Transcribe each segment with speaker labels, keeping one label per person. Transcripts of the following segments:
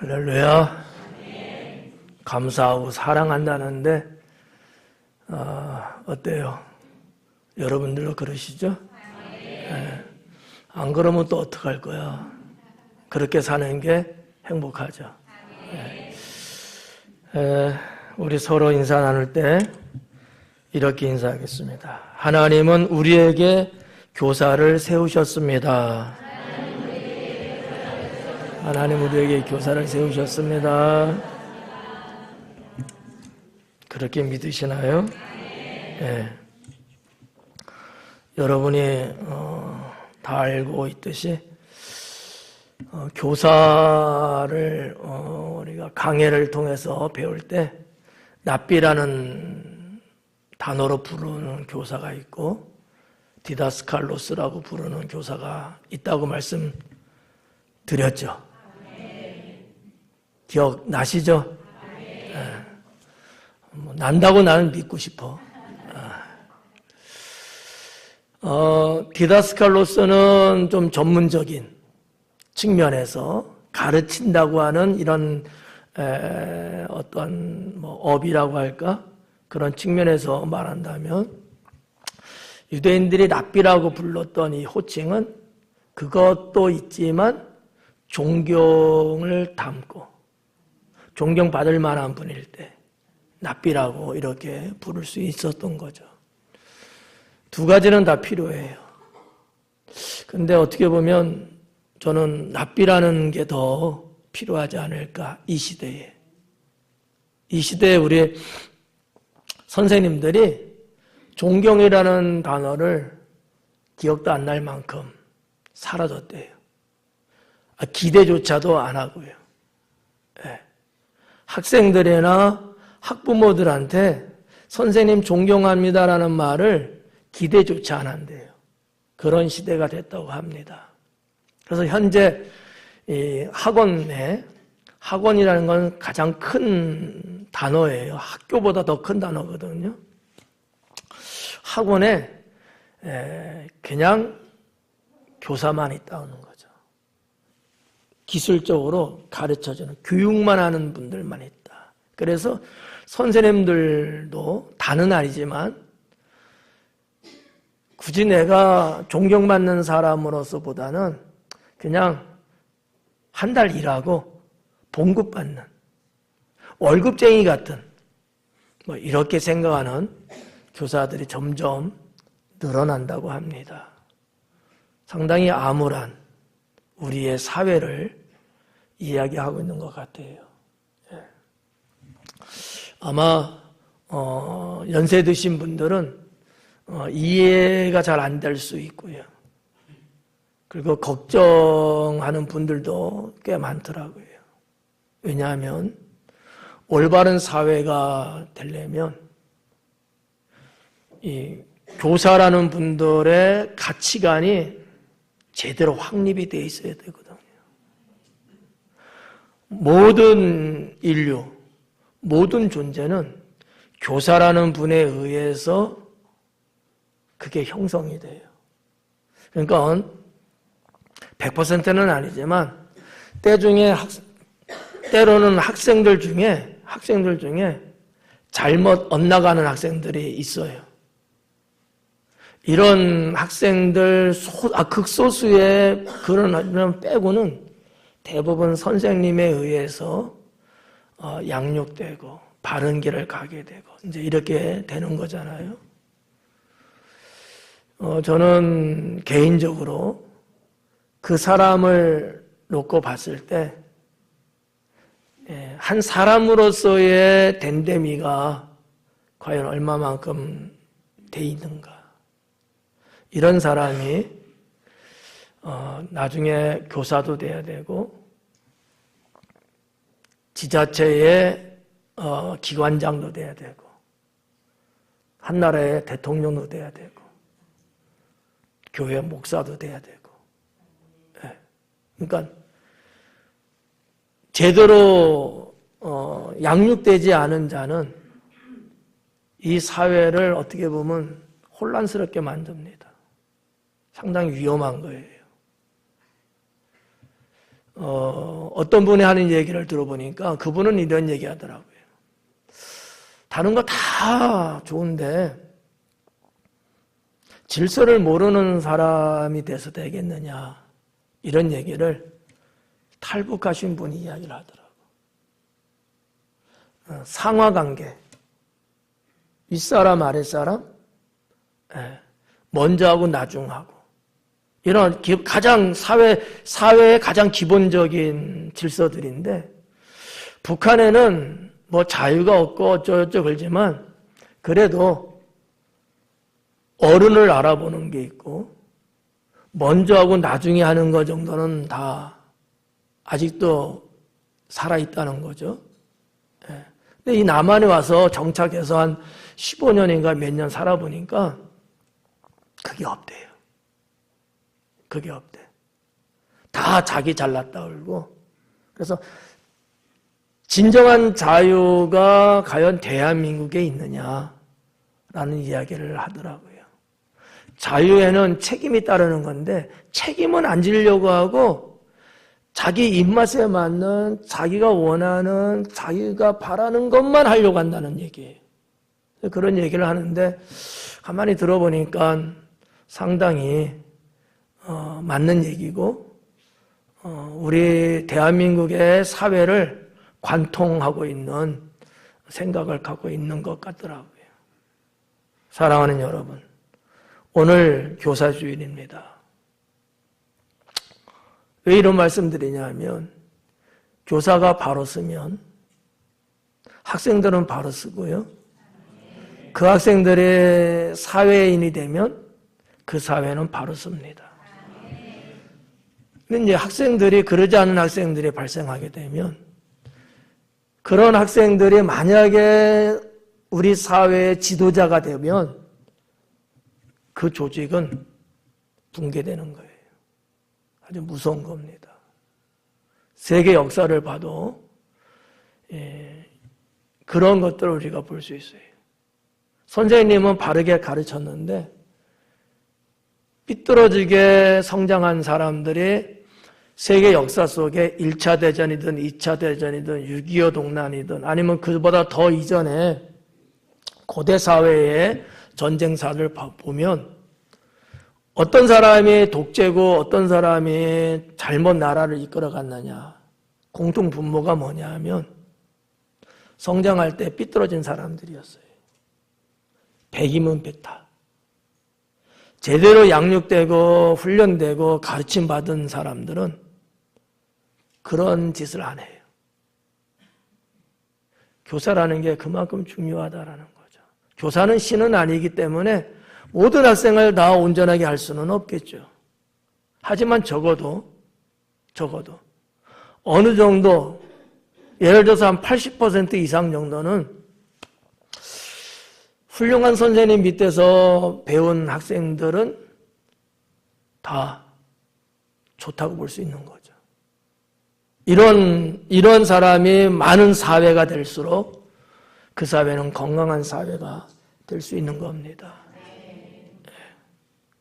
Speaker 1: 할렐루야. 감사하고 사랑한다는데 어때요? 여러분들도 그러시죠? 네. 안 그러면 또 어떡할 거야? 그렇게 사는 게 행복하죠. 네. 우리 서로 인사 나눌 때 이렇게 인사하겠습니다. 하나님은 우리에게 교사를 세우셨습니다. 하나님 우리에게 교사를 세우셨습니다. 그렇게 믿으시나요? 네. 여러분이 다 알고 있듯이 교사를 우리가 강해를 통해서 배울 때 랍비라는 단어로 부르는 교사가 있고 디다스칼로스라고 부르는 교사가 있다고 말씀드렸죠. 기억나시죠? 네. 난다고 나는 믿고 싶어. 디다스칼로스는 좀 전문적인 측면에서 가르친다고 하는 이런 어떤 업이라고 할까? 그런 측면에서 말한다면 유대인들이 랍비라고 불렀던 이 호칭은 그것도 있지만 존경을 담고 존경받을 만한 분일 때 랍비라고 이렇게 부를 수 있었던 거죠. 두 가지는 다 필요해요. 근데 어떻게 보면 저는 랍비라는 게 더 필요하지 않을까, 이 시대에. 이 시대에 우리 선생님들이 존경이라는 단어를 기억도 안 날 만큼 사라졌대요. 기대조차도 안 하고요. 네. 학생들이나 학부모들한테 선생님 존경합니다라는 말을 기대조차 안 한대요. 그런 시대가 됐다고 합니다. 그래서 현재 이 학원이라는 건 가장 큰 단어예요. 학교보다 더 큰 단어거든요. 학원에 그냥 교사만 있다는 거죠. 기술적으로 가르쳐주는 교육만 하는 분들만 있다. 그래서 선생님들도 다는 아니지만 굳이 내가 존경받는 사람으로서보다는 그냥 한 달 일하고 봉급받는 월급쟁이 같은 이렇게 생각하는 교사들이 점점 늘어난다고 합니다. 상당히 암울한 우리의 사회를 이야기하고 있는 것 같아요. 아마 연세 드신 분들은 이해가 잘 안 될 수 있고요. 그리고 걱정하는 분들도 꽤 많더라고요. 왜냐하면 올바른 사회가 되려면 이 교사라는 분들의 가치관이 제대로 확립이 되어 있어야 되거든요. 모든 인류, 모든 존재는 교사라는 분에 의해서 그게 형성이 돼요. 그러니까 100%는 아니지만 때로는 학생들 중에 잘못 엇나가는 학생들이 있어요. 이런 학생들 극소수의 그런 빼고는 대부분 선생님에 의해서 양육되고 바른 길을 가게 되고 이제 이렇게 되는 거잖아요. 저는 개인적으로 그 사람을 놓고 봤을 때 한 사람으로서의 됨됨이가 과연 얼마만큼 돼 있는가. 이런 사람이 나중에 교사도 돼야 되고 지자체의 기관장도 돼야 되고 한 나라의 대통령도 돼야 되고 교회 목사도 돼야 되고 그러니까 제대로 양육되지 않은 자는 이 사회를 어떻게 보면 혼란스럽게 만듭니다. 상당히 위험한 거예요. 어떤 분이 하는 얘기를 들어보니까 그분은 이런 얘기 하더라고요. 다른 거 다 좋은데 질서를 모르는 사람이 돼서 되겠느냐, 이런 얘기를 탈북하신 분이 이야기를 하더라고요. 상하관계, 윗사람 아랫사람, 먼저하고 나중하고, 이런 가장 사회의 가장 기본적인 질서들인데, 북한에는 뭐 자유가 없고 어쩌고저쩌고 그러지만 그래도 어른을 알아보는 게 있고 먼저 하고 나중에 하는 거 정도는 다 아직도 살아있다는 거죠. 근데 이 남한에 와서 정착해서 한 15년인가 몇 년 살아보니까 그게 없대요. 그게 없대. 다 자기 잘났다 그러고. 그래서 진정한 자유가 과연 대한민국에 있느냐라는 이야기를 하더라고요. 자유에는 책임이 따르는 건데 책임은 안 지려고 하고 자기 입맛에 맞는, 자기가 원하는, 자기가 바라는 것만 하려고 한다는 얘기예요. 그런 얘기를 하는데 가만히 들어보니까 상당히 맞는 얘기고, 우리 대한민국의 사회를 관통하고 있는 생각을 갖고 있는 것 같더라고요. 사랑하는 여러분, 오늘 교사주일입니다. 왜 이런 말씀드리냐 하면, 교사가 바로 쓰면 학생들은 바로 쓰고요, 그 학생들의 사회인이 되면 그 사회는 바로 씁니다. 근데 이제 학생들이, 그러지 않은 학생들이 발생하게 되면 그런 학생들이 만약에 우리 사회의 지도자가 되면 그 조직은 붕괴되는 거예요. 아주 무서운 겁니다. 세계 역사를 봐도 그런 것들을 우리가 볼 수 있어요. 선생님은 바르게 가르쳤는데 삐뚤어지게 성장한 사람들이 세계 역사 속에 1차 대전이든 2차 대전이든 6.25 동란이든 아니면 그보다 더 이전에 고대 사회의 전쟁사를 보면 어떤 사람이 독재고 어떤 사람이 잘못 나라를 이끌어갔느냐, 공통 분모가 뭐냐 하면 성장할 때 삐뚤어진 사람들이었어요. 백이면 백타. 제대로 양육되고 훈련되고 가르침받은 사람들은 그런 짓을 안 해요. 교사라는 게 그만큼 중요하다라는 거죠. 교사는 신은 아니기 때문에 모든 학생을 다 온전하게 할 수는 없겠죠. 하지만 적어도 어느 정도, 예를 들어서 한 80% 이상 정도는 훌륭한 선생님 밑에서 배운 학생들은 다 좋다고 볼 수 있는 거죠. 이런 사람이 많은 사회가 될수록 그 사회는 건강한 사회가 될 수 있는 겁니다.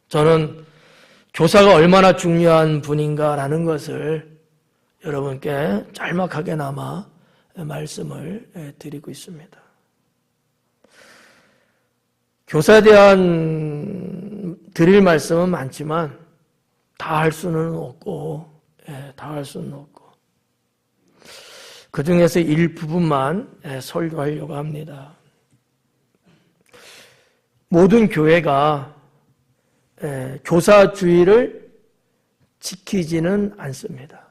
Speaker 1: 저는 교사가 얼마나 중요한 분인가라는 것을 여러분께 짤막하게나마 말씀을 드리고 있습니다. 교사에 대한 드릴 말씀은 많지만 다 할 수는 없고, 그 중에서 일부분만 설교하려고 합니다. 모든 교회가 교사주의를 지키지는 않습니다.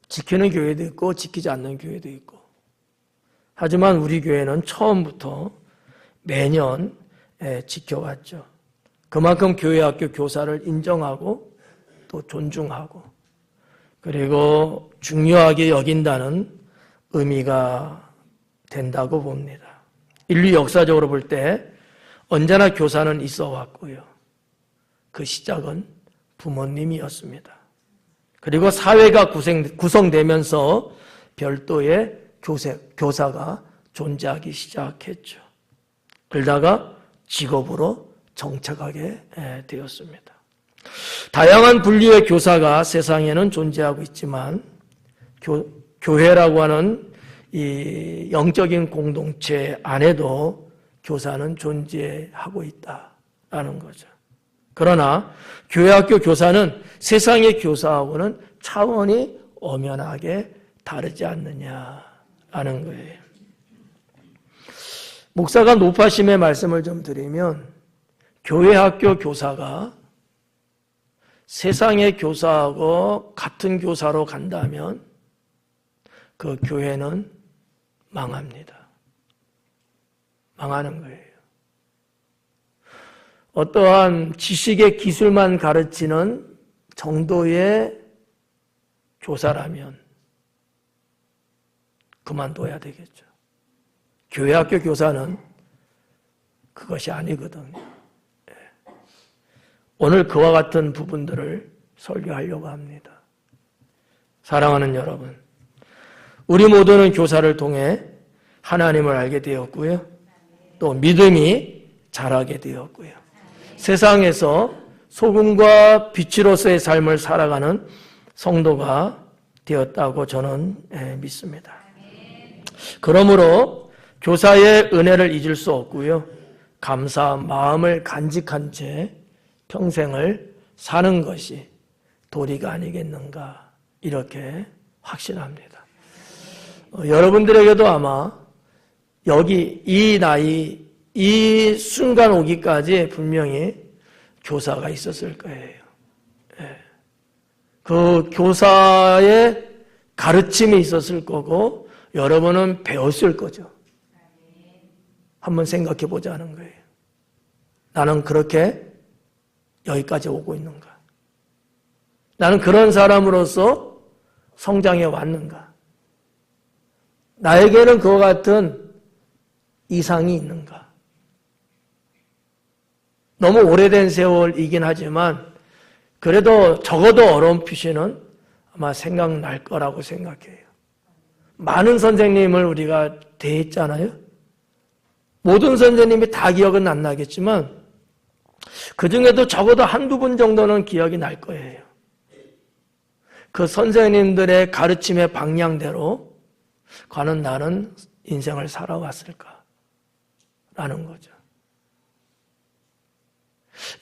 Speaker 1: 지키는 교회도 있고 지키지 않는 교회도 있고. 하지만 우리 교회는 처음부터 매년 지켜왔죠. 그만큼 교회 학교 교사를 인정하고 또 존중하고 그리고 중요하게 여긴다는 의미가 된다고 봅니다. 인류 역사적으로 볼 때 언제나 교사는 있어 왔고요. 그 시작은 부모님이었습니다. 그리고 사회가 구성되면서 별도의 교사가 존재하기 시작했죠. 그러다가 직업으로 정착하게 되었습니다. 다양한 분류의 교사가 세상에는 존재하고 있지만 교회라고 하는 이 영적인 공동체 안에도 교사는 존재하고 있다라는 거죠. 그러나 교회학교 교사는 세상의 교사하고는 차원이 엄연하게 다르지 않느냐라는 거예요. 목사가 높아심의 말씀을 좀 드리면 교회학교 교사가 세상의 교사하고 같은 교사로 간다면 그 교회는 망합니다. 망하는 거예요. 어떠한 지식의 기술만 가르치는 정도의 교사라면 그만둬야 되겠죠. 교회학교 교사는 그것이 아니거든요. 오늘 그와 같은 부분들을 설교하려고 합니다. 사랑하는 여러분, 우리 모두는 교사를 통해 하나님을 알게 되었고요. 또 믿음이 자라게 되었고요. 세상에서 소금과 빛으로서의 삶을 살아가는 성도가 되었다고 저는 믿습니다. 그러므로 교사의 은혜를 잊을 수 없고요. 감사한 마음을 간직한 채 평생을 사는 것이 도리가 아니겠는가 이렇게 확신합니다. 여러분들에게도 아마 여기 이 나이 이 순간 오기까지 분명히 교사가 있었을 거예요. 그 교사의 가르침이 있었을 거고 여러분은 배웠을 거죠. 한번 생각해 보자는 거예요. 나는 그렇게 여기까지 오고 있는가? 나는 그런 사람으로서 성장해 왔는가? 나에게는 그와 같은 이상이 있는가? 너무 오래된 세월이긴 하지만 그래도 적어도 어렴풋이는 아마 생각날 거라고 생각해요. 많은 선생님을 우리가 대했잖아요. 모든 선생님이 다 기억은 안 나겠지만 그 중에도 적어도 한두 분 정도는 기억이 날 거예요. 그 선생님들의 가르침의 방향대로 과연 나는 인생을 살아왔을까? 라는 거죠.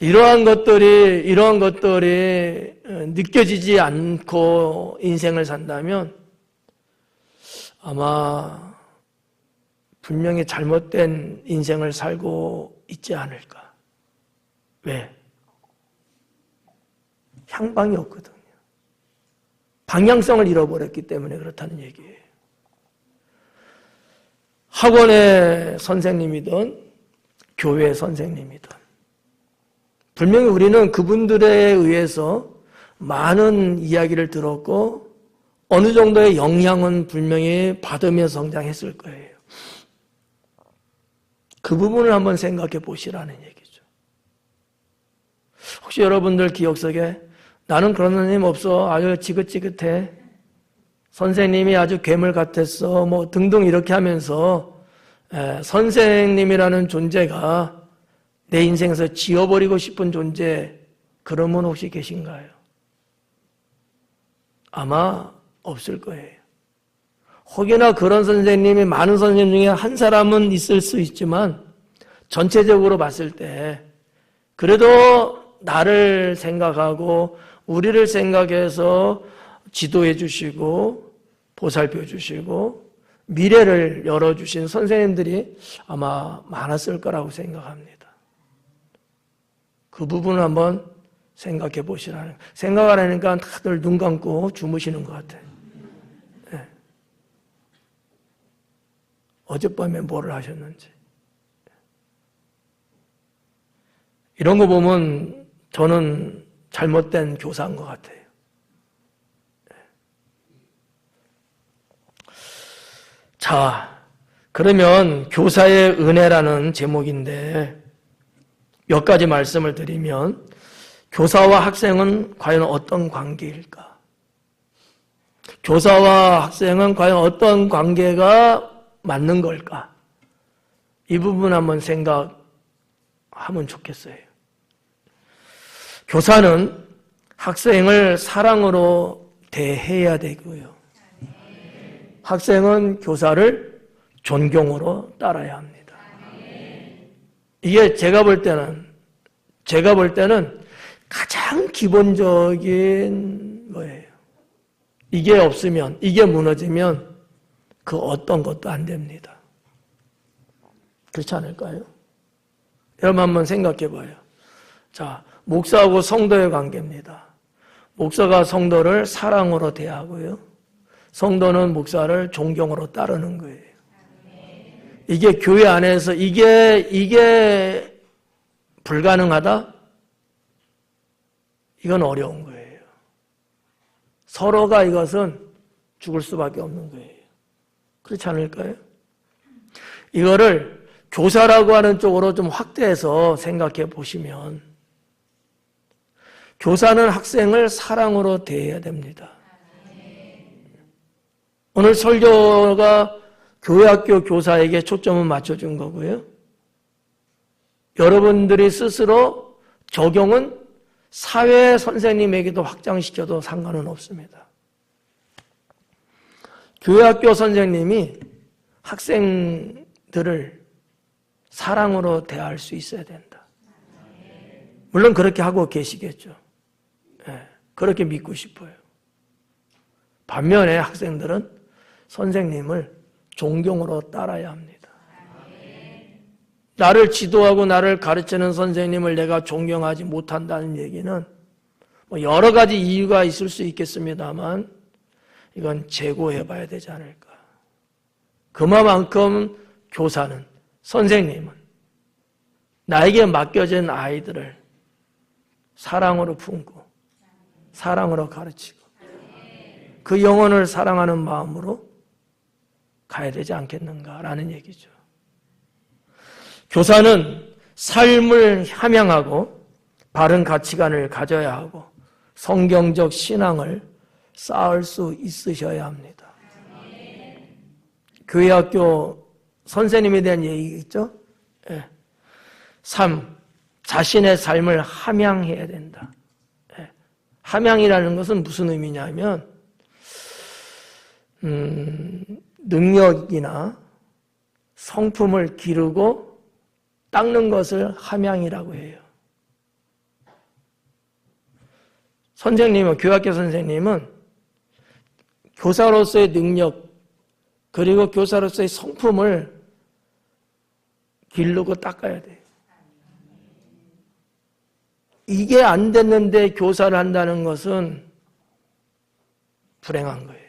Speaker 1: 이러한 것들이 느껴지지 않고 인생을 산다면 아마 분명히 잘못된 인생을 살고 있지 않을까. 왜? 향방이 없거든요. 방향성을 잃어버렸기 때문에 그렇다는 얘기예요. 학원의 선생님이든 교회 선생님이든 분명히 우리는 그분들에 의해서 많은 이야기를 들었고 어느 정도의 영향은 분명히 받으며 성장했을 거예요. 그 부분을 한번 생각해 보시라는 얘기죠. 혹시 여러분들 기억 속에 나는 그런 선생님 없어. 아주 지긋지긋해. 선생님이 아주 괴물 같았어. 뭐 등등 이렇게 하면서 선생님이라는 존재가 내 인생에서 지워버리고 싶은 존재 그런 분 혹시 계신가요? 아마 없을 거예요. 혹여나 그런 선생님이 많은 선생님 중에 한 사람은 있을 수 있지만 전체적으로 봤을 때 그래도 나를 생각하고 우리를 생각해서 지도해 주시고 보살펴 주시고 미래를 열어주신 선생님들이 아마 많았을 거라고 생각합니다. 그 부분을 한번 생각해 보시라는, 생각하려니까 다들 눈 감고 주무시는 것 같아요. 네. 어젯밤에 뭐를 하셨는지. 이런 거 보면 저는 잘못된 교사인 것 같아요. 자, 그러면 교사의 은혜라는 제목인데 몇 가지 말씀을 드리면 교사와 학생은 과연 어떤 관계일까? 교사와 학생은 과연 어떤 관계가 맞는 걸까? 이 부분 한번 생각하면 좋겠어요. 교사는 학생을 사랑으로 대해야 되고요. 학생은 교사를 존경으로 따라야 합니다. 이게 제가 볼 때는 가장 기본적인 거예요. 이게 없으면, 이게 무너지면 그 어떤 것도 안 됩니다. 그렇지 않을까요? 여러분 한번 생각해 봐요. 자, 목사하고 성도의 관계입니다. 목사가 성도를 사랑으로 대하고요. 성도는 목사를 존경으로 따르는 거예요. 이게 교회 안에서 이게 불가능하다? 이건 어려운 거예요. 서로가 이것은 죽을 수밖에 없는 거예요. 그렇지 않을까요? 이거를 교사라고 하는 쪽으로 좀 확대해서 생각해 보시면 교사는 학생을 사랑으로 대해야 됩니다. 오늘 설교가 교회학교 교사에게 초점을 맞춰준 거고요. 여러분들이 스스로 적용은 사회 선생님에게도 확장시켜도 상관은 없습니다. 교회학교 선생님이 학생들을 사랑으로 대할 수 있어야 된다. 물론 그렇게 하고 계시겠죠. 그렇게 믿고 싶어요. 반면에 학생들은 선생님을 존경으로 따라야 합니다. 나를 지도하고 나를 가르치는 선생님을 내가 존경하지 못한다는 얘기는 여러 가지 이유가 있을 수 있겠습니다만 이건 재고해 봐야 되지 않을까. 그만큼 교사는, 선생님은 나에게 맡겨진 아이들을 사랑으로 품고 사랑으로 가르치고 그 영혼을 사랑하는 마음으로 가야 되지 않겠는가라는 얘기죠. 교사는 삶을 함양하고 바른 가치관을 가져야 하고 성경적 신앙을 쌓을 수 있으셔야 합니다. 교회학교 선생님에 대한 얘기 있죠? 자신의 삶을 함양해야 된다. 함양이라는 것은 무슨 의미냐면 능력이나 성품을 기르고 닦는 것을 함양이라고 해요. 선생님은, 교학교 선생님은 교사로서의 능력 그리고 교사로서의 성품을 기르고 닦아야 돼요. 이게 안 됐는데 교사를 한다는 것은 불행한 거예요.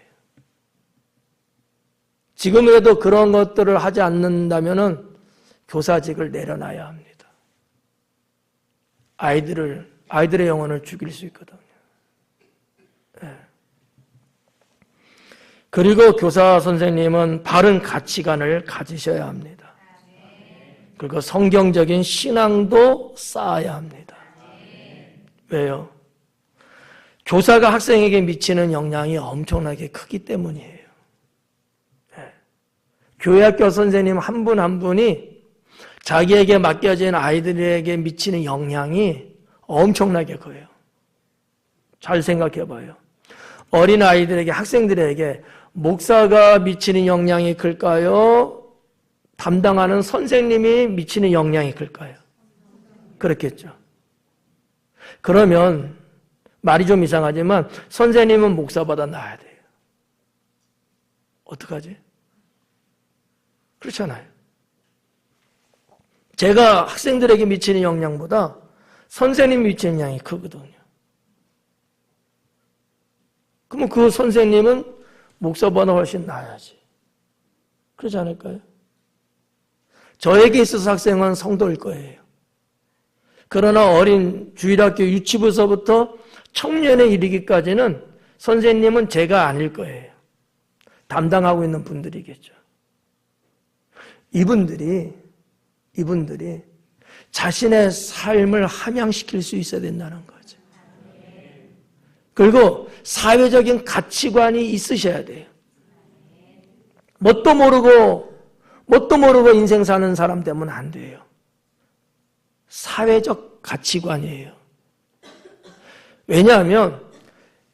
Speaker 1: 지금이라도 그런 것들을 하지 않는다면 교사직을 내려놔야 합니다. 아이들의 영혼을 죽일 수 있거든요. 그리고 교사 선생님은 바른 가치관을 가지셔야 합니다. 그리고 성경적인 신앙도 쌓아야 합니다. 왜요? 교사가 학생에게 미치는 영향이 엄청나게 크기 때문이에요. 교회학교 선생님 한 분 한 분이 자기에게 맡겨진 아이들에게 미치는 영향이 엄청나게 커요. 잘 생각해 봐요. 어린 아이들에게, 학생들에게 목사가 미치는 영향이 클까요? 담당하는 선생님이 미치는 영향이 클까요? 그렇겠죠. 그러면 말이 좀 이상하지만 선생님은 목사보다 나아야 돼요. 어떡하지? 그렇잖아요. 제가 학생들에게 미치는 영향보다 선생님이 미치는 영향이 크거든요. 그러면 그 선생님은 목사보다 훨씬 나아야지. 그렇지 않을까요? 저에게 있어서 학생은 성도일 거예요. 그러나 어린 주일학교 유치부서부터 청년에 이르기까지는 선생님은 제가 아닐 거예요. 담당하고 있는 분들이겠죠. 이분들이 자신의 삶을 함양시킬 수 있어야 된다는 거죠. 그리고 사회적인 가치관이 있으셔야 돼요. 뭣도 모르고 인생 사는 사람 되면 안 돼요. 사회적 가치관이에요. 왜냐하면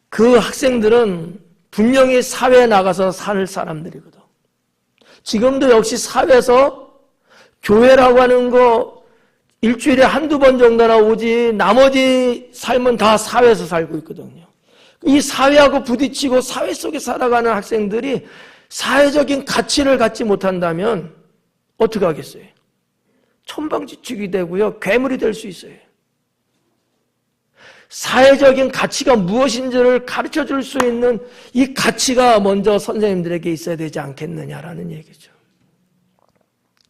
Speaker 1: 그 학생들은 분명히 사회에 나가서 살 사람들이거든. 지금도 역시 사회에서 교회라고 하는 거 일주일에 한두 번 정도나 오지 나머지 삶은 다 사회에서 살고 있거든요. 이 사회하고 부딪히고 사회 속에 살아가는 학생들이 사회적인 가치를 갖지 못한다면 어떻게 하겠어요? 천방지축이 되고요. 괴물이 될 수 있어요. 사회적인 가치가 무엇인지를 가르쳐 줄 수 있는 이 가치가 먼저 선생님들에게 있어야 되지 않겠느냐라는 얘기죠.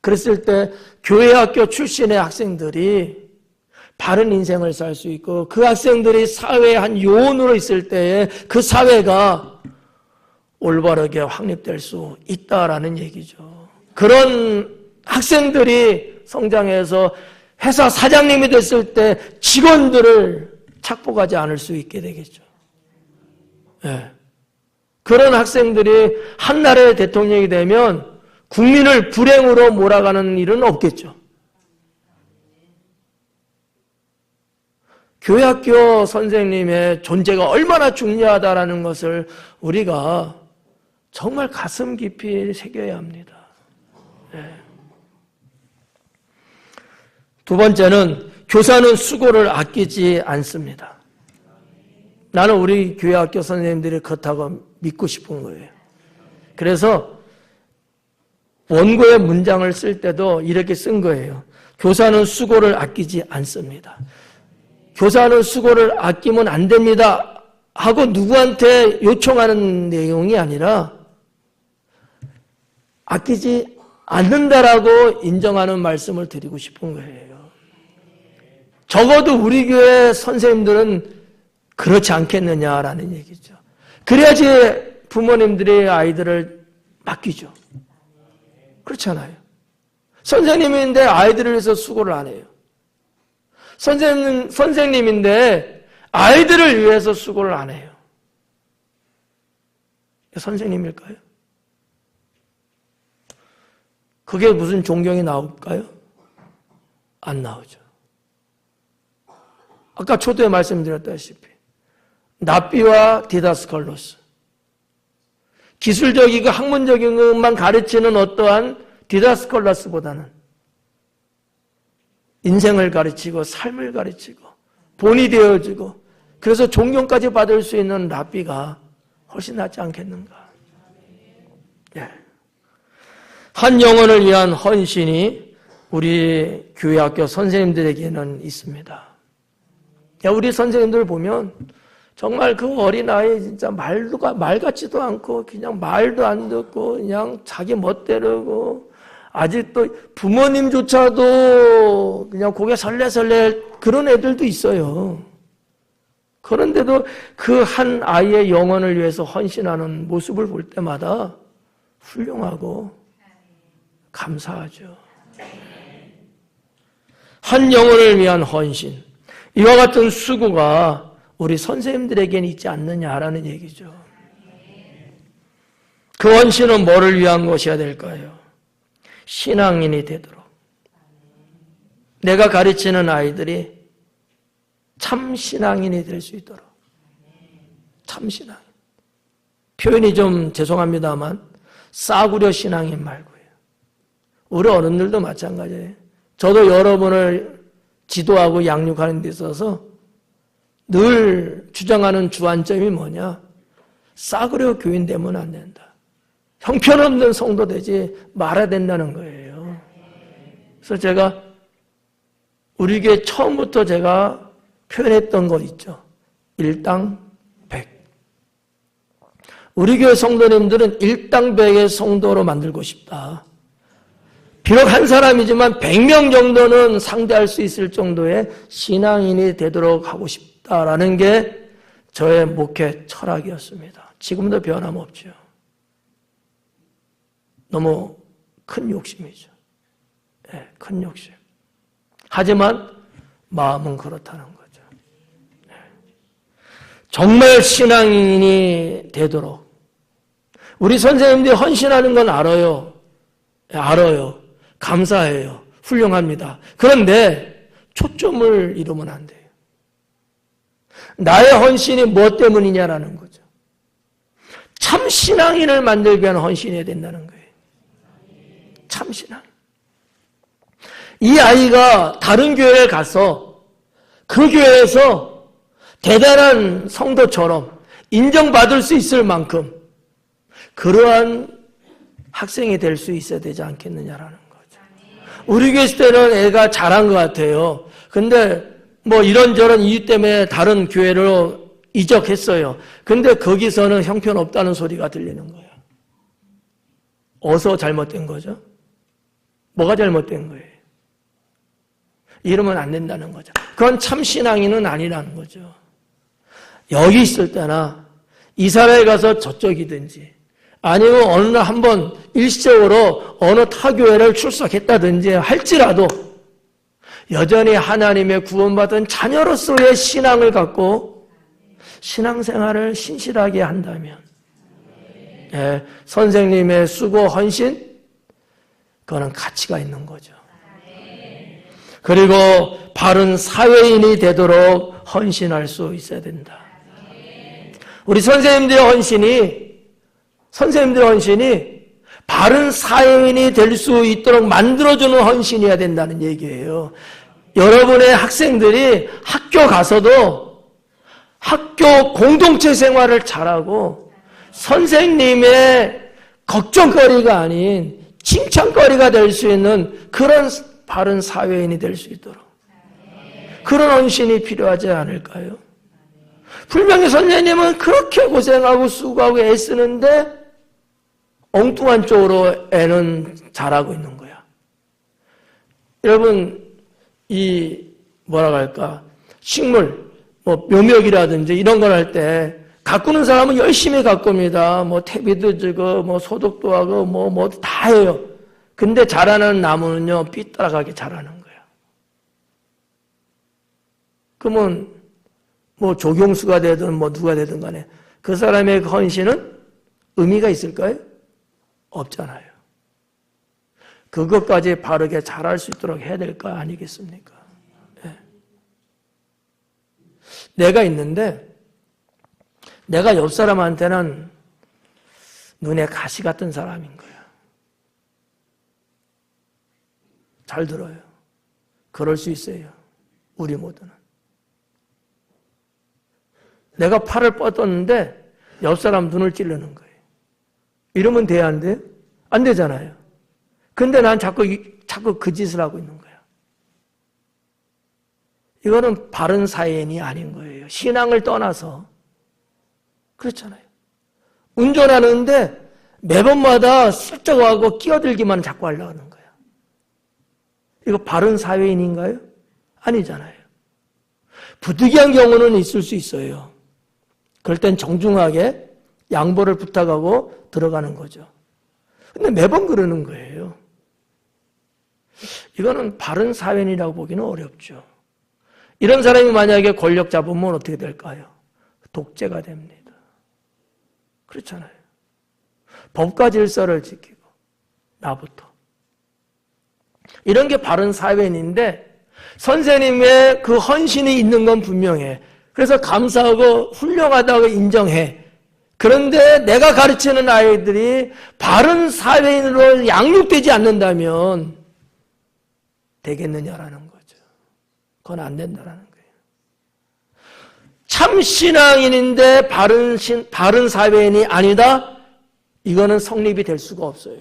Speaker 1: 그랬을 때 교회 학교 출신의 학생들이 바른 인생을 살 수 있고 그 학생들이 사회의 한 요원으로 있을 때에 그 사회가 올바르게 확립될 수 있다라는 얘기죠. 그런 학생들이 성장해서 회사 사장님이 됐을 때 직원들을 착복하지 않을 수 있게 되겠죠. 네. 그런 학생들이 한 나라의 대통령이 되면 국민을 불행으로 몰아가는 일은 없겠죠. 교회학교 선생님의 존재가 얼마나 중요하다라는 것을 우리가 정말 가슴 깊이 새겨야 합니다. 네. 두 번째는 교사는 수고를 아끼지 않습니다. 나는 우리 교회학교 선생님들이 그렇다고 믿고 싶은 거예요. 그래서 원고의 문장을 쓸 때도 이렇게 쓴 거예요. 교사는 수고를 아끼지 않습니다. 교사는 수고를 아끼면 안 됩니다 하고 누구한테 요청하는 내용이 아니라 아끼지 않는다라고 인정하는 말씀을 드리고 싶은 거예요. 적어도 우리 교회 선생님들은 그렇지 않겠느냐라는 얘기죠. 그래야지 부모님들이 아이들을 맡기죠. 그렇잖아요. 선생님인데 아이들을 위해서 수고를 안 해요. 선생님인데 아이들을 위해서 수고를 안 해요. 선생님일까요? 그게 무슨 존경이 나올까요? 안 나오죠. 아까 초도에 말씀드렸다시피 납비와 디다스칼로스, 기술적이고 학문적인 것만 가르치는 어떠한 디다스칼로스보다는 인생을 가르치고 삶을 가르치고 본이 되어주고 그래서 존경까지 받을 수 있는 랍비가 훨씬 낫지 않겠는가. 예. 한 영혼을 위한 헌신이 우리 교회학교 선생님들에게는 있습니다. 우리 선생님들 보면 정말 그 어린아이 진짜 말 같지도 않고 그냥 말도 안 듣고 그냥 자기 멋대로고 아직도 부모님조차도 그냥 고개 설레설레 그런 애들도 있어요. 그런데도 그 한 아이의 영혼을 위해서 헌신하는 모습을 볼 때마다 훌륭하고 감사하죠. 한 영혼을 위한 헌신, 이와 같은 수고가 우리 선생님들에게는 있지 않느냐라는 얘기죠. 그 헌신은 뭐를 위한 것이어야 될까요? 신앙인이 되도록, 내가 가르치는 아이들이 참 신앙인이 될 수 있도록. 참 신앙인. 표현이 좀 죄송합니다만 싸구려 신앙인 말고요. 우리 어른들도 마찬가지예요. 저도 여러분을 지도하고 양육하는 데 있어서 늘 주장하는 주안점이 뭐냐? 싸구려 교인 되면 안 된다. 형편없는 성도 되지 말아야 된다는 거예요. 그래서 제가 우리 교회 처음부터 제가 표현했던 것 있죠. 일당 100. 우리 교회 성도님들은 일당 100의 성도로 만들고 싶다. 비록 한 사람이지만 100명 정도는 상대할 수 있을 정도의 신앙인이 되도록 하고 싶다라는 게 저의 목회 철학이었습니다. 지금도 변함없죠. 너무 큰 욕심이죠. 네, 큰 욕심. 하지만 마음은 그렇다는 거죠. 네. 정말 신앙인이 되도록 우리 선생님들이 헌신하는 건 알아요. 알아요. 감사해요. 훌륭합니다. 그런데 초점을 잃으면 안 돼요. 나의 헌신이 무엇 때문이냐라는 거죠. 참 신앙인을 만들기 위한 헌신해야 된다는 거예요. 참 신앙. 이 아이가 다른 교회에 가서 그 교회에서 대단한 성도처럼 인정받을 수 있을 만큼 그러한 학생이 될 수 있어야 되지 않겠느냐라는 거죠. 우리 교회 있을 때는 애가 잘한 것 같아요. 근데 뭐 이런저런 이유 때문에 다른 교회로 이적했어요. 근데 거기서는 형편없다는 소리가 들리는 거예요. 어디서 잘못된 거죠? 뭐가 잘못된 거예요? 이러면 안 된다는 거죠. 그건 참 신앙인은 아니라는 거죠. 여기 있을 때나 이스라엘 가서 저쪽이든지 아니면 어느 날 한번 일시적으로 어느 타교회를 출석했다든지 할지라도 여전히 하나님의 구원받은 자녀로서의 신앙을 갖고 신앙생활을 신실하게 한다면 선생님의 수고 헌신 그거는 가치가 있는 거죠. 그리고 바른 사회인이 되도록 헌신할 수 있어야 된다. 우리 선생님들의 헌신이 바른 사회인이 될 수 있도록 만들어주는 헌신이어야 된다는 얘기예요. 여러분의 학생들이 학교 가서도 학교 공동체 생활을 잘하고 선생님의 걱정거리가 아닌 칭찬거리가 될 수 있는 그런 바른 사회인이 될 수 있도록 그런 헌신이 필요하지 않을까요? 분명히 선생님은 그렇게 고생하고 수고하고 애쓰는데 엉뚱한 쪽으로 애는 잘하고 있는 거야. 여러분 이 뭐라고 할까 식물 뭐 묘목이라든지 이런 걸 할 때 가꾸는 사람은 열심히 가꿉니다. 뭐 퇴비도 주고 뭐 소독도 하고 뭐 다 해요. 근데 자라는 나무는요 삐따라가게 자라는 거예요. 그러면 뭐 조경수가 되든 뭐 누가 되든 간에 그 사람의 헌신은 의미가 있을까요? 없잖아요. 그것까지 바르게 잘할 수 있도록 해야 될 거 아니겠습니까? 네. 내가 있는데 내가 옆 사람한테는 눈에 가시 같은 사람인 거야. 잘 들어요. 그럴 수 있어요. 우리 모두는. 내가 팔을 뻗었는데 옆 사람 눈을 찌르는 거예요. 이러면 돼야 안 돼요? 안 되잖아요. 근데 난 자꾸 그 짓을 하고 있는 거야. 이거는 바른 사회인이 아닌 거예요. 신앙을 떠나서. 그렇잖아요. 운전하는데 매번마다 슬쩍 하고 끼어들기만 자꾸 하려고 하는 거야. 이거 바른 사회인인가요? 아니잖아요. 부득이한 경우는 있을 수 있어요. 그럴 땐 정중하게 양보를 부탁하고 들어가는 거죠. 근데 매번 그러는 거예요. 이거는 바른 사회인이라고 보기는 어렵죠. 이런 사람이 만약에 권력 잡으면 어떻게 될까요? 독재가 됩니다. 그렇잖아요. 법과 질서를 지키고 나부터. 이런 게 바른 사회인인데 선생님의 그 헌신이 있는 건 분명해. 그래서 감사하고 훌륭하다고 인정해. 그런데 내가 가르치는 아이들이 바른 사회인으로 양육되지 않는다면 되겠느냐라는 거죠. 그건 안 된다라는 거예요. 참 신앙인인데 바른 사회인이 아니다? 이거는 성립이 될 수가 없어요.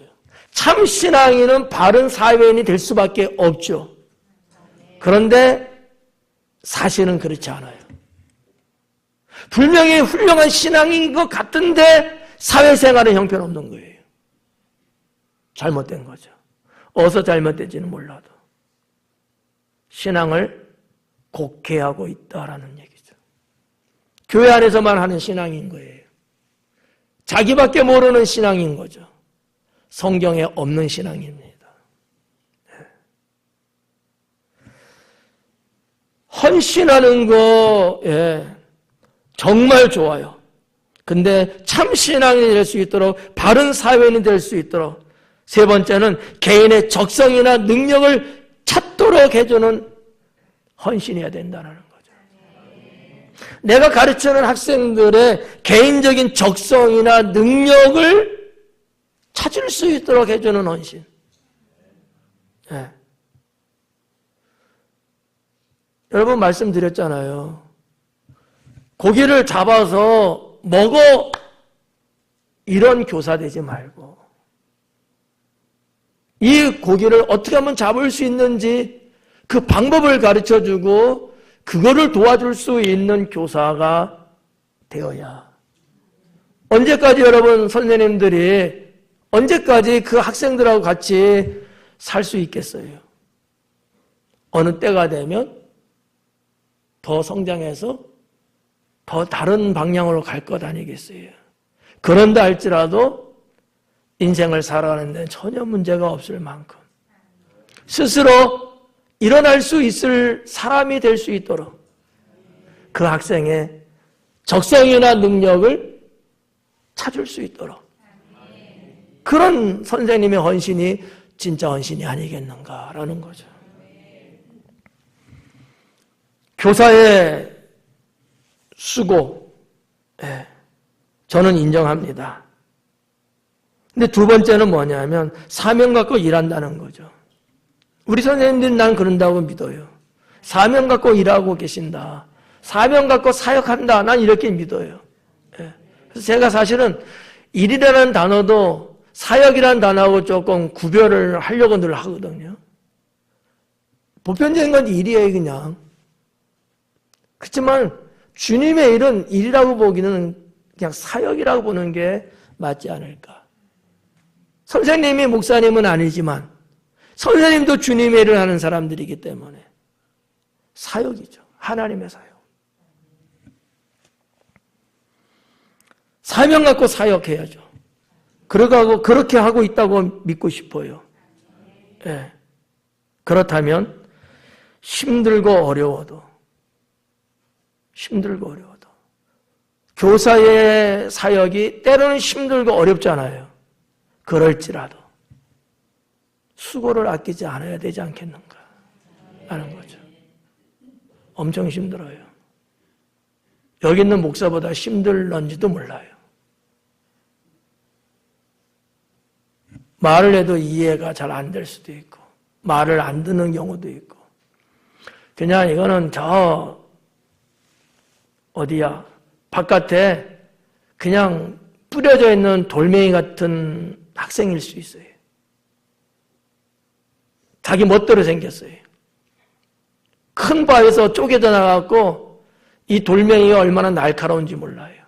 Speaker 1: 참 신앙인은 바른 사회인이 될 수밖에 없죠. 그런데 사실은 그렇지 않아요. 분명히 훌륭한 신앙인 것 같은데 사회생활은 형편없는 거예요. 잘못된 거죠. 어디서 잘못된지는 몰라도 신앙을 곡해하고 있다라는 얘기죠. 교회 안에서만 하는 신앙인 거예요. 자기밖에 모르는 신앙인 거죠. 성경에 없는 신앙입니다. 헌신하는 거 정말 좋아요. 근데 참 신앙인이 될 수 있도록 바른 사회인이 될 수 있도록 세 번째는 개인의 적성이나 능력을 찾도록 해주는 헌신해야 된다는 거죠. 내가 가르치는 학생들의 개인적인 적성이나 능력을 찾을 수 있도록 해주는 헌신. 네. 여러분 말씀드렸잖아요. 고기를 잡아서 먹어 이런 교사 되지 말고 이 고기를 어떻게 하면 잡을 수 있는지 그 방법을 가르쳐주고 그거를 도와줄 수 있는 교사가 되어야. 언제까지 여러분 선생님들이 언제까지 그 학생들하고 같이 살 수 있겠어요? 어느 때가 되면 더 성장해서 더 다른 방향으로 갈 것 아니겠어요? 그런다 할지라도 인생을 살아가는 데는 전혀 문제가 없을 만큼 스스로 일어날 수 있을 사람이 될 수 있도록 그 학생의 적성이나 능력을 찾을 수 있도록 그런 선생님의 헌신이 진짜 헌신이 아니겠는가라는 거죠. 교사의 수고, 저는 인정합니다. 근데 두 번째는 뭐냐면 사명 갖고 일한다는 거죠. 우리 선생님들은 난 그런다고 믿어요. 사명 갖고 일하고 계신다. 사명 갖고 사역한다. 난 이렇게 믿어요. 그래서 제가 사실은 일이라는 단어도 사역이라는 단어하고 조금 구별을 하려고 늘 하거든요. 보편적인 건 일이에요, 그냥. 그렇지만 주님의 일은 일이라고 보기는 그냥 사역이라고 보는 게 맞지 않을까. 선생님이 목사님은 아니지만 선생님도 주님의 일을 하는 사람들이기 때문에 사역이죠. 하나님의 사역. 사명 갖고 사역해야죠. 그렇게 하고 있다고 믿고 싶어요. 네. 그렇다면 힘들고 어려워도 교사의 사역이 때로는 힘들고 어렵잖아요. 그럴지라도 수고를 아끼지 않아야 되지 않겠는가 하는 거죠. 엄청 힘들어요. 여기 있는 목사보다 힘들는지도 몰라요. 말을 해도 이해가 잘 안 될 수도 있고 말을 안 듣는 경우도 있고 그냥 이거는 저 어디야 바깥에 그냥 뿌려져 있는 돌멩이 같은 학생일 수 있어요. 자기 멋대로 생겼어요. 큰 바위에서 쪼개져 나가고 이 돌멩이가 얼마나 날카로운지 몰라요.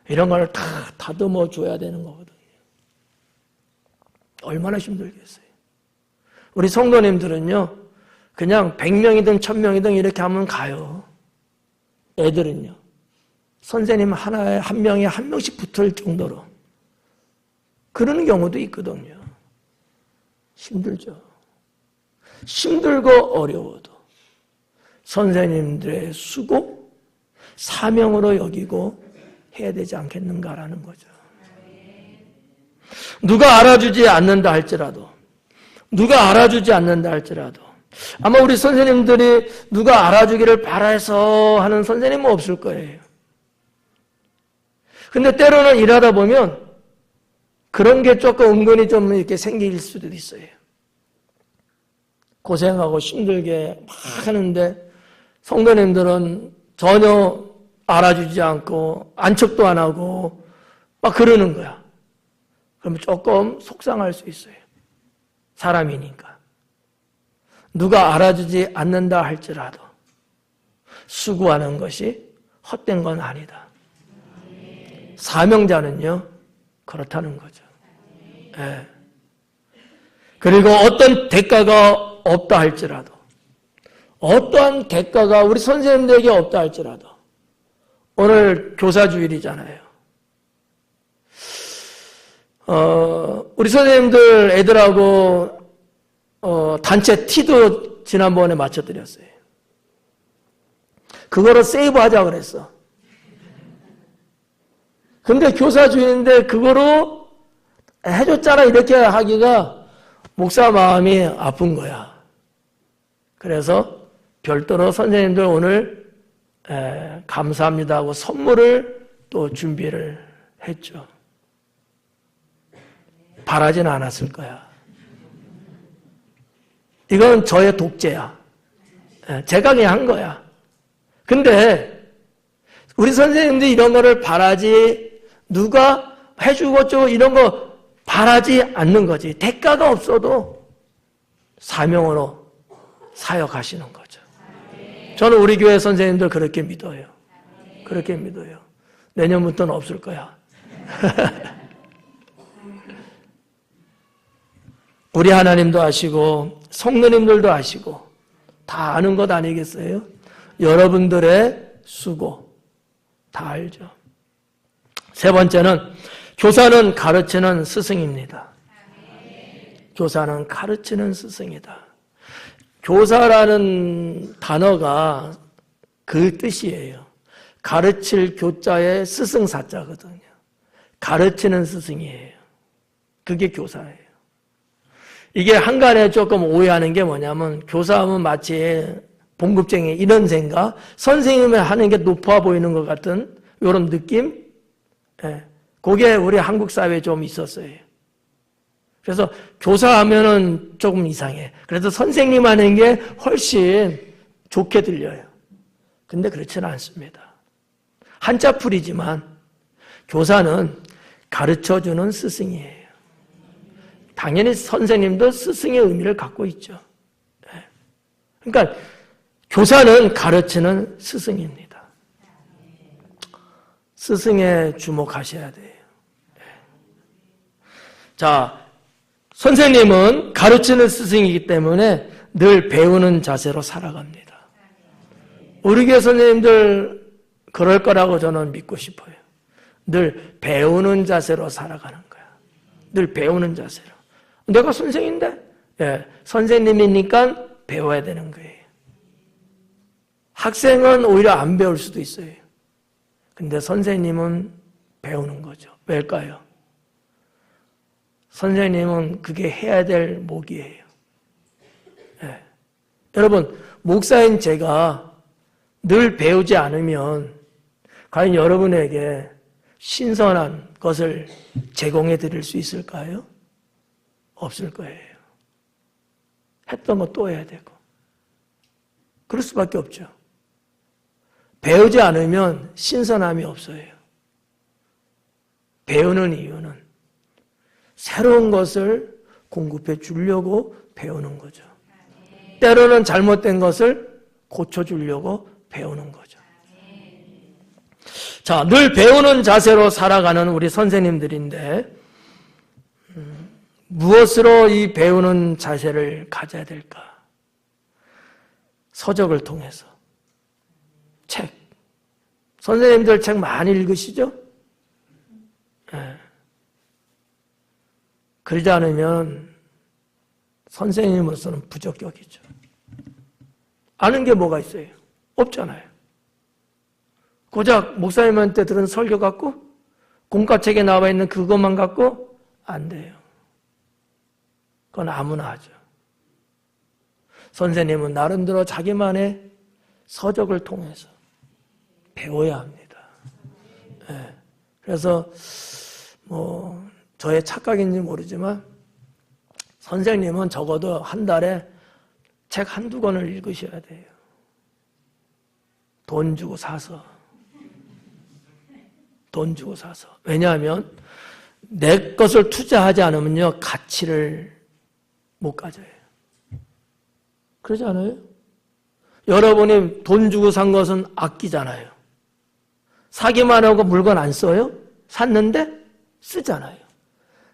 Speaker 1: 이런 걸 다 다듬어 줘야 되는 거거든요. 얼마나 힘들겠어요. 우리 성도님들은요, 그냥 100명이든 1000명이든 이렇게 하면 가요. 애들은요. 선생님 하나에 한 명에 한 명씩 붙을 정도로 그러는 경우도 있거든요. 힘들죠. 힘들고 어려워도 선생님들의 수고, 사명으로 여기고 해야 되지 않겠는가라는 거죠. 누가 알아주지 않는다 할지라도 아마 우리 선생님들이 누가 알아주기를 바라서 하는 선생님은 없을 거예요. 근데 때로는 일하다 보면 그런 게 조금 은근히 좀 이렇게 생길 수도 있어요. 고생하고 힘들게 막 하는데 성도님들은 전혀 알아주지 않고 안척도 안 하고 막 그러는 거야. 그러면 조금 속상할 수 있어요. 사람이니까. 누가 알아주지 않는다 할지라도 수고하는 것이 헛된 건 아니다. 사명자는요, 그렇다는 거죠. 네. 그리고 어떤 대가가 없다 할지라도, 어떠한 대가가 우리 선생님들에게 없다 할지라도, 오늘 교사주일이잖아요. 우리 선생님들 애들하고 단체 티도 지난번에 맞춰드렸어요. 그거로 세이브하자 그랬어. 근데 교사주일인데 그거로 해줬잖아 이렇게 하기가 목사 마음이 아픈 거야. 그래서 별도로 선생님들 오늘 감사합니다 하고 선물을 또 준비를 했죠. 바라진 않았을 거야. 이건 저의 독재야. 제가 그냥 한 거야. 근데 우리 선생님들이 이런 거를 바라지, 누가 해주고 저 이런 거 바라지 않는 거지. 대가가 없어도 사명으로 사역하시는 거죠. 저는 우리 교회 선생님들 그렇게 믿어요. 그렇게 믿어요. 내년부터는 없을 거야. 우리 하나님도 아시고 성도님들도 아시고 다 아는 것 아니겠어요? 여러분들의 수고 다 알죠. 세 번째는 교사는 가르치는 스승입니다. 교사는 가르치는 스승이다. 교사라는 단어가 그 뜻이에요. 가르칠 교자의 스승사자거든요. 가르치는 스승이에요. 그게 교사예요. 이게 한간에 조금 오해하는 게 뭐냐면 교사하면 마치 봉급쟁이 이런 생각, 선생님을 하는 게 높아 보이는 것 같은 이런 느낌? 그게 우리 한국 사회에 좀 있었어요. 그래서 교사하면은 조금 이상해. 그래서 선생님 하는 게 훨씬 좋게 들려요. 근데 그렇지는 않습니다. 한자풀이지만 교사는 가르쳐주는 스승이에요. 당연히 선생님도 스승의 의미를 갖고 있죠. 그러니까 교사는 가르치는 스승입니다. 스승에 주목하셔야 돼요. 자, 선생님은 가르치는 스승이기 때문에 늘 배우는 자세로 살아갑니다. 우리 교회 선생님들 그럴 거라고 저는 믿고 싶어요. 늘 배우는 자세로 살아가는 거야. 늘 배우는 자세로. 내가 선생인데? 선생님이니까 배워야 되는 거예요. 학생은 오히려 안 배울 수도 있어요. 근데 선생님은 배우는 거죠. 왜일까요? 선생님은 그게 해야 될 목이에요. 여러분, 목사인 제가 늘 배우지 않으면 과연 여러분에게 신선한 것을 제공해 드릴 수 있을까요? 없을 거예요. 했던 거 또 해야 되고. 그럴 수밖에 없죠. 배우지 않으면 신선함이 없어요. 배우는 이유는 새로운 것을 공급해 주려고 배우는 거죠. 때로는 잘못된 것을 고쳐주려고 배우는 거죠. 자, 늘 배우는 자세로 살아가는 우리 선생님들인데 무엇으로 이 배우는 자세를 가져야 될까? 서적을 통해서. 책. 선생님들 책 많이 읽으시죠? 그러지 않으면 선생님으로서는 부적격이죠. 아는 게 뭐가 있어요? 없잖아요. 고작 목사님한테 들은 설교 갖고 공과책에 나와 있는 그것만 갖고 안 돼요. 그건 아무나 하죠. 선생님은 나름대로 자기만의 서적을 통해서 배워야 합니다. 그래서 저의 착각인지 모르지만 선생님은 적어도 한 달에 책 한두 권을 읽으셔야 돼요. 돈 주고 사서. 돈 주고 사서. 왜냐하면 내 것을 투자하지 않으면요 가치를 못 가져요. 그러지 않아요? 여러분이 돈 주고 산 것은 아끼잖아요. 사기만 하고 물건 안 써요? 샀는데 쓰잖아요.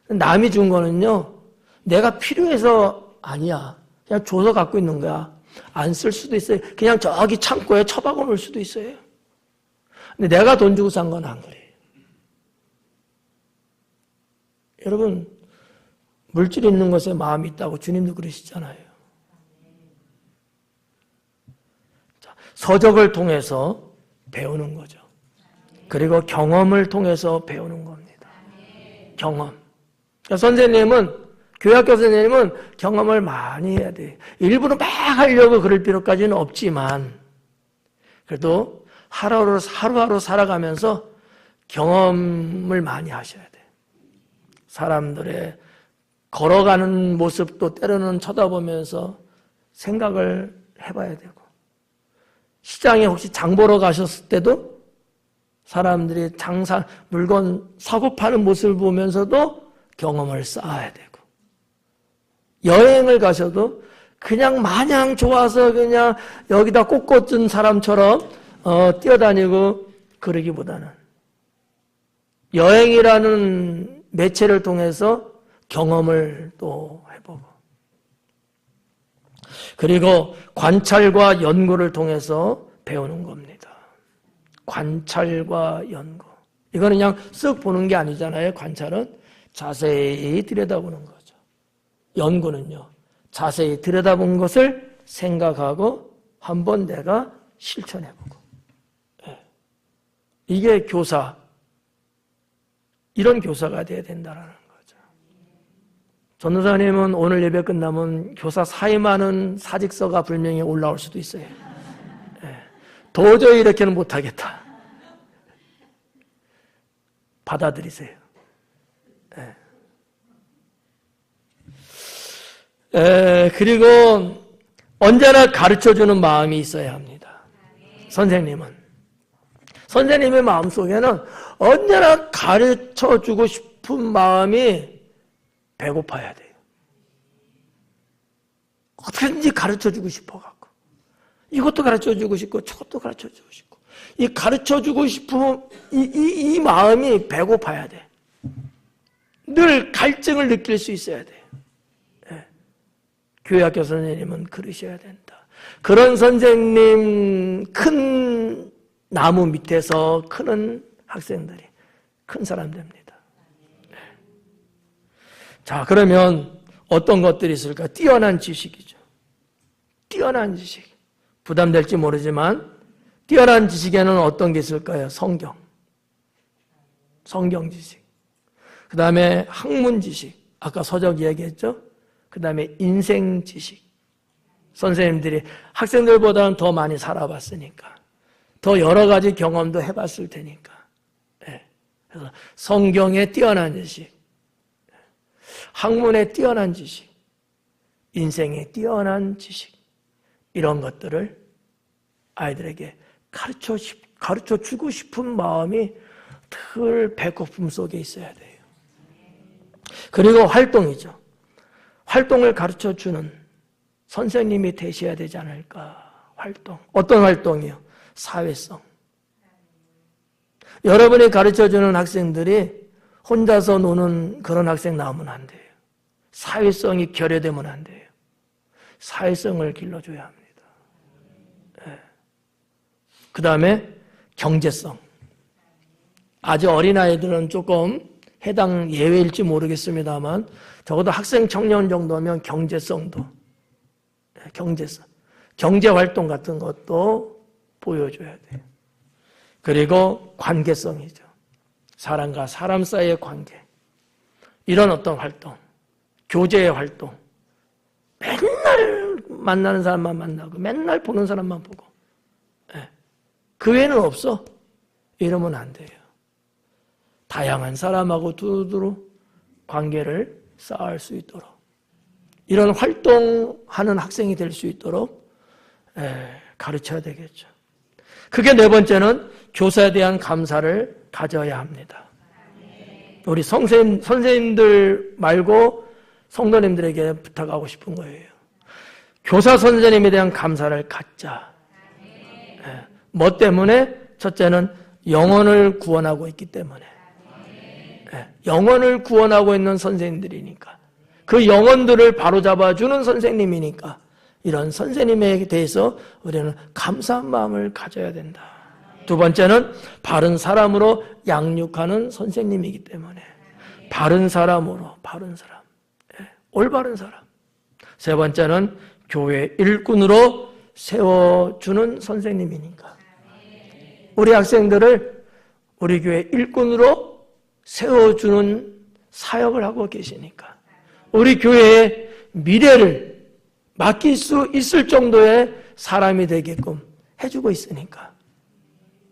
Speaker 1: 남이 준 거는요 내가 필요해서 아니야. 그냥 줘서 갖고 있는 거야. 안 쓸 수도 있어요. 그냥 저기 창고에 처박아 놓을 수도 있어요. 근데 내가 돈 주고 산 건 안 그래요. 여러분, 물질 있는 것에 마음이 있다고 주님도 그러시잖아요. 자, 서적을 통해서 배우는 거죠. 그리고 경험을 통해서 배우는 겁니다. 경험. 그러니까 선생님은, 교회학교 선생님은 경험을 많이 해야 돼요. 일부러 막 하려고 그럴 필요까지는 없지만, 그래도 하루하루 살아가면서 경험을 많이 하셔야 돼요. 사람들의 걸어가는 모습도 때로는 쳐다보면서 생각을 해봐야 되고, 시장에 혹시 장 보러 가셨을 때도 사람들이 물건 사고 파는 모습을 보면서도 경험을 쌓아야 되고, 여행을 가셔도 그냥 마냥 좋아서 그냥 여기다 꽃 꽂은 사람처럼 뛰어다니고 그러기보다는 여행이라는 매체를 통해서 경험을 또 해보고, 그리고 관찰과 연구를 통해서 배우는 겁니다. 관찰과 연구. 이거는 그냥 쓱 보는 게 아니잖아요. 관찰은 자세히 들여다보는 거죠. 연구는요, 자세히 들여다본 것을 생각하고 한번 내가 실천해보고. 이게 교사, 이런 교사가 돼야 된다는 거죠. 전도사님은 오늘 예배 끝나면 교사 사임하는 사직서가 분명히 올라올 수도 있어요. 도저히 이렇게는 못하겠다. 받아들이세요. 그리고 언제나 가르쳐주는 마음이 있어야 합니다. 선생님의 마음속에는 언제나 가르쳐주고 싶은 마음이 배고파야 돼요. 어떻게든지 가르쳐주고 싶어갖고, 이것도 가르쳐주고 싶고 저것도 가르쳐주고 싶고, 이 가르쳐주고 싶은 이 마음이 배고파야 돼. 늘 갈증을 느낄 수 있어야 돼요. 교회학교 선생님은 그러셔야 된다. 그런 선생님, 큰 나무 밑에서 크는 학생들이 큰 사람 됩니다. 자, 그러면 어떤 것들이 있을까? 뛰어난 지식이죠. 뛰어난 지식. 부담될지 모르지만 뛰어난 지식에는 어떤 게 있을까요? 성경 지식. 그 다음에 학문 지식. 아까 서적 이야기했죠? 그 다음에 인생 지식. 선생님들이 학생들보다는 더 많이 살아봤으니까, 더 여러 가지 경험도 해봤을 테니까. 그래서 성경에 뛰어난 지식, 학문에 뛰어난 지식, 인생에 뛰어난 지식, 이런 것들을 아이들에게 가르쳐 주고 싶은 마음이 늘 배고픔 속에 있어야 돼요. 그리고 활동이죠. 활동을 가르쳐 주는 선생님이 되셔야 되지 않을까. 활동. 어떤 활동이요? 사회성. 여러분이 가르쳐 주는 학생들이 혼자서 노는 그런 학생 나오면 안 돼요. 사회성이 결여되면 안 돼요. 사회성을 길러줘야 합니다. 그 다음에 경제성. 아주 어린아이들은 조금 해당 예외일지 모르겠습니다만 적어도 학생 청년 정도면 경제성도, 경제성, 경제활동 같은 것도 보여줘야 돼요. 그리고 관계성이죠. 사람과 사람 사이의 관계. 이런 어떤 활동, 교제의 활동. 맨날 만나는 사람만 만나고 맨날 보는 사람만 보고, 그 외에는 없어. 이러면 안 돼요. 다양한 사람하고 두루두루 관계를 쌓을 수 있도록, 이런 활동하는 학생이 될 수 있도록 가르쳐야 되겠죠. 그게 네 번째는 교사에 대한 감사를 가져야 합니다. 우리 선생님들 말고 성도님들에게 부탁하고 싶은 거예요. 교사 선생님에 대한 감사를 갖자. 뭐 때문에? 첫째는 영혼을 구원하고 있기 때문에. 영혼을 구원하고 있는 선생님들이니까, 그 영혼들을 바로잡아주는 선생님이니까, 이런 선생님에 대해서 우리는 감사한 마음을 가져야 된다. 두 번째는 바른 사람으로 양육하는 선생님이기 때문에, 바른 사람으로, 올바른 사람. 세 번째는 교회 일꾼으로 세워주는 선생님이니까, 우리 학생들을 우리 교회 일꾼으로 세워주는 사역을 하고 계시니까, 우리 교회의 미래를 맡길 수 있을 정도의 사람이 되게끔 해주고 있으니까,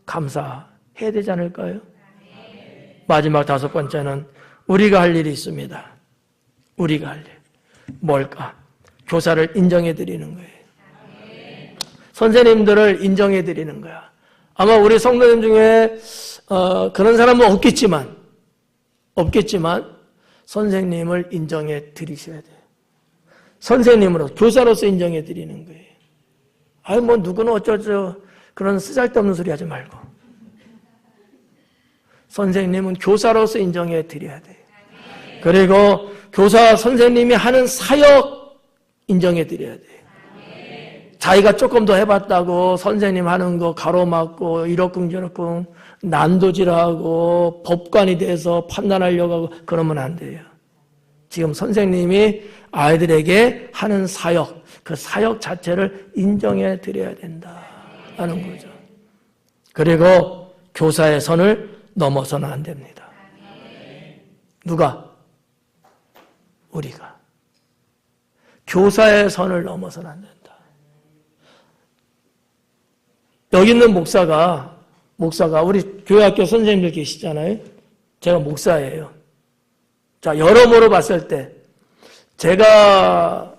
Speaker 1: 감사해야 되지 않을까요? 마지막 5번째는 우리가 할 일이 있습니다. 우리가 할 일. 뭘까? 교사를 인정해 드리는 거예요. 선생님들을 인정해 드리는 거야. 아마 우리 성도님 중에 그런 사람은 없겠지만 선생님을 인정해 드리셔야 돼요. 선생님으로, 교사로서 인정해 드리는 거예요. 아유, 뭐 누구는 어쩌죠. 그런 쓰잘데없는 소리 하지 말고. 선생님은 교사로서 인정해 드려야 돼요. 그리고 교사 선생님이 하는 사역 인정해 드려야 돼요. 자기가 조금 더 해봤다고 선생님 하는 거 가로막고 이러쿵저러쿵 난도질하고 법관이 돼서 판단하려고 하고 그러면 안 돼요. 지금 선생님이 아이들에게 하는 사역, 그 사역 자체를 인정해 드려야 된다는 거죠. 그리고 교사의 선을 넘어서는 안 됩니다. 누가? 우리가. 교사의 선을 넘어서는 안 된다. 여기 있는 목사가 우리 교회학교 선생님들 계시잖아요. 제가 목사예요. 자, 여러모로 봤을 때 제가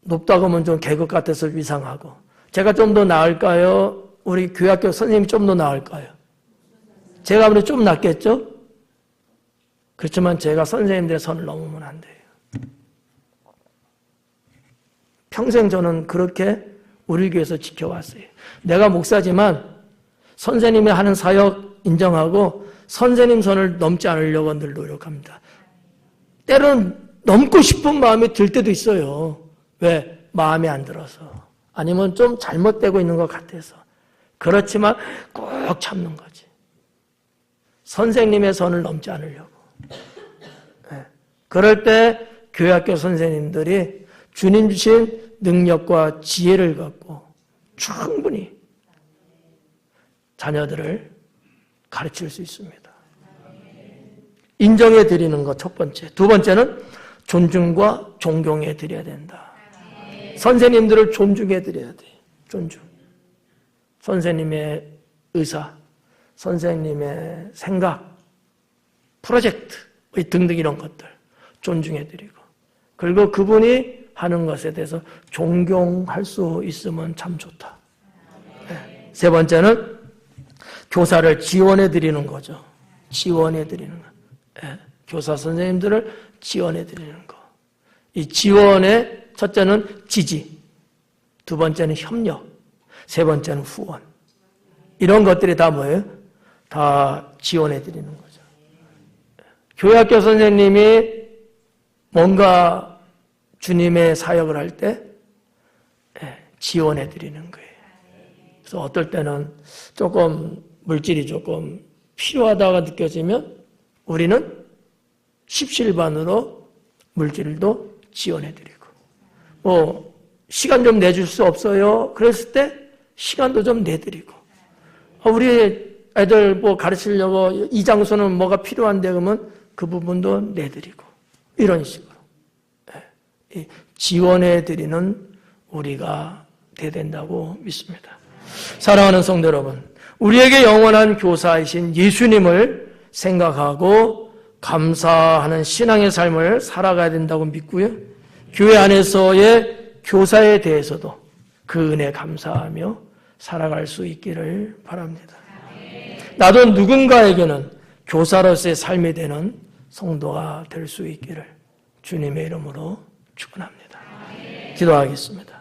Speaker 1: 높다고 하면 좀 계급 같아서 이상하고 제가 좀 더 나을까요? 우리 교회학교 선생님이 좀 더 나을까요? 제가 아무래도 좀 낫겠죠? 그렇지만 제가 선생님들의 선을 넘으면 안 돼요. 평생 저는 그렇게 우리 교회에서 지켜왔어요. 내가 목사지만 선생님이 하는 사역 인정하고 선생님 선을 넘지 않으려고 늘 노력합니다. 때로는 넘고 싶은 마음이 들 때도 있어요. 왜? 마음에 안 들어서. 아니면 좀 잘못되고 있는 것 같아서. 그렇지만 꼭 참는 거지. 선생님의 선을 넘지 않으려고. 네. 그럴 때 교회학교 선생님들이 주님 주신 능력과 지혜를 갖고 충분히 자녀들을 가르칠 수 있습니다. 인정해 드리는 것 첫 번째. 두 번째는 존중과 존경해 드려야 된다. 선생님들을 존중해 드려야 돼. 존중. 선생님의 의사, 선생님의 생각, 프로젝트 등등 이런 것들 존중해 드리고 그리고 그분이 하는 것에 대해서 존경할 수 있으면 참 좋다. 네. 세 번째는 교사를 지원해 드리는 거죠. 지원해 드리는 거. 네. 교사 선생님들을 지원해 드리는 거. 이 지원의 첫째는 지지, 두 번째는 협력, 세 번째는 후원. 이런 것들이 다 뭐예요? 다 지원해 드리는 거죠. 교회학교 선생님이 뭔가 주님의 사역을 할 때 지원해 드리는 거예요. 그래서 어떨 때는 조금 물질이 조금 필요하다가 느껴지면 우리는 십시일반으로 물질도 지원해 드리고 뭐 시간 좀 내줄 수 없어요. 그랬을 때 시간도 좀 내드리고 우리 애들 뭐 가르치려고 이 장소는 뭐가 필요한데 그러면 그 부분도 내드리고 이런 식으로 지원해드리는 우리가 돼야 된다고 믿습니다. 사랑하는 성도 여러분, 우리에게 영원한 교사이신 예수님을 생각하고 감사하는 신앙의 삶을 살아가야 된다고 믿고요. 교회 안에서의 교사에 대해서도 그 은혜 감사하며 살아갈 수 있기를 바랍니다. 나도 누군가에게는 교사로서의 삶이 되는 성도가 될 수 있기를 주님의 이름으로 축원합니다. 기도하겠습니다.